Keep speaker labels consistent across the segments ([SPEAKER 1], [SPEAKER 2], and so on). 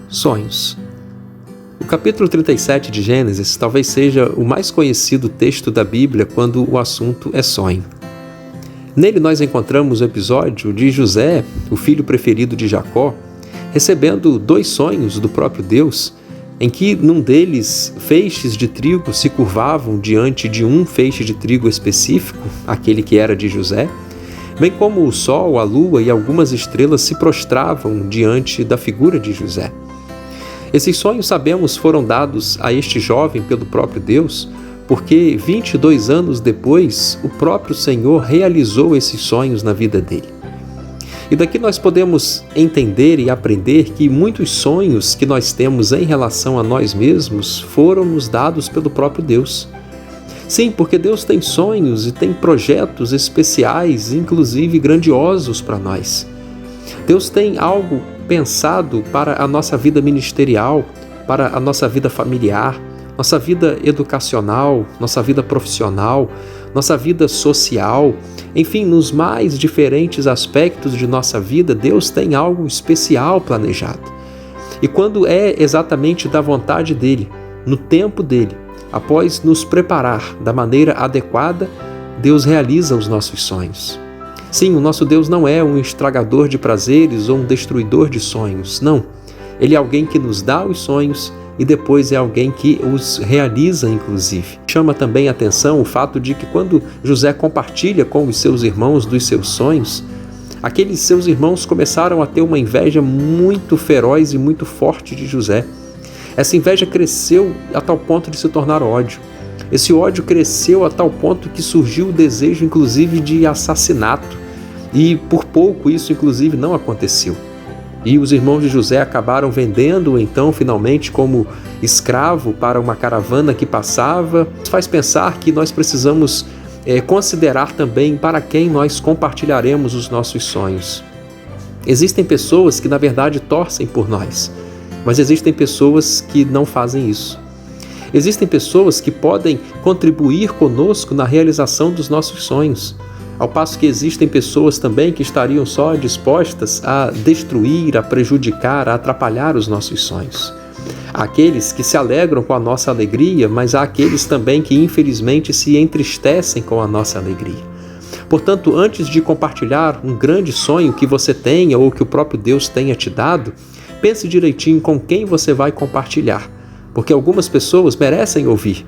[SPEAKER 1] Sonhos. O capítulo 37 de Gênesis talvez seja o mais conhecido texto da Bíblia quando o assunto é sonho. Nele nós encontramos o episódio de José, o filho preferido de Jacó, recebendo 2 sonhos do próprio Deus, em que num deles feixes de trigo se curvavam diante de um feixe de trigo específico, aquele que era de José, bem como o sol, a lua e algumas estrelas se prostravam diante da figura de José. Esses sonhos, sabemos, foram dados a este jovem pelo próprio Deus, porque 22 anos depois, o próprio Senhor realizou esses sonhos na vida dele. E daqui nós podemos entender e aprender que muitos sonhos que nós temos em relação a nós mesmos foram nos dados pelo próprio Deus. Sim, porque Deus tem sonhos e tem projetos especiais, inclusive grandiosos para nós. Deus tem algo pensado para a nossa vida ministerial, para a nossa vida familiar, nossa vida educacional, nossa vida profissional, nossa vida social, enfim, nos mais diferentes aspectos de nossa vida, Deus tem algo especial planejado. E quando é exatamente da vontade dele, no tempo dele, após nos preparar da maneira adequada, Deus realiza os nossos sonhos. Sim, o nosso Deus não é um estragador de prazeres ou um destruidor de sonhos, não. Ele é alguém que nos dá os sonhos e depois é alguém que os realiza, inclusive. Chama também a atenção o fato de que quando José compartilha com os seus irmãos dos seus sonhos, aqueles seus irmãos começaram a ter uma inveja muito feroz e muito forte de José. Essa inveja cresceu a tal ponto de se tornar ódio. Esse ódio cresceu a tal ponto que surgiu o desejo, inclusive, de assassinato. E por pouco isso, inclusive, não aconteceu. E os irmãos de José acabaram vendendo-o, então, finalmente, como escravo para uma caravana que passava. Isso faz pensar que nós precisamos considerar também para quem nós compartilharemos os nossos sonhos. Existem pessoas que, na verdade, torcem por nós, mas existem pessoas que não fazem isso. Existem pessoas que podem contribuir conosco na realização dos nossos sonhos, ao passo que existem pessoas também que estariam só dispostas a destruir, a prejudicar, a atrapalhar os nossos sonhos. Há aqueles que se alegram com a nossa alegria, mas há aqueles também que infelizmente se entristecem com a nossa alegria. Portanto, antes de compartilhar um grande sonho que você tenha ou que o próprio Deus tenha te dado, pense direitinho com quem você vai compartilhar, porque algumas pessoas merecem ouvir,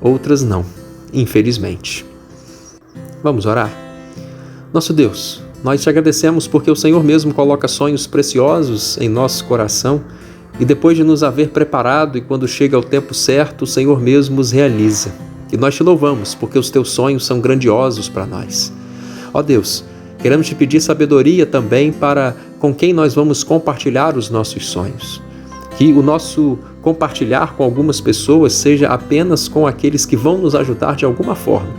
[SPEAKER 1] outras não, infelizmente. Vamos orar? Nosso Deus, nós te agradecemos porque o Senhor mesmo coloca sonhos preciosos em nosso coração e depois de nos haver preparado e quando chega o tempo certo, o Senhor mesmo os realiza. E nós te louvamos porque os teus sonhos são grandiosos para nós. Ó Deus, queremos te pedir sabedoria também para com quem nós vamos compartilhar os nossos sonhos. Que o nosso compartilhar com algumas pessoas seja apenas com aqueles que vão nos ajudar de alguma forma.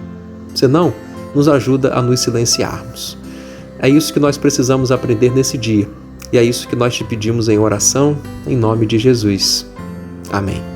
[SPEAKER 1] Senão, nos ajuda a nos silenciarmos. É isso que nós precisamos aprender nesse dia. E é isso que nós te pedimos em oração, em nome de Jesus. Amém.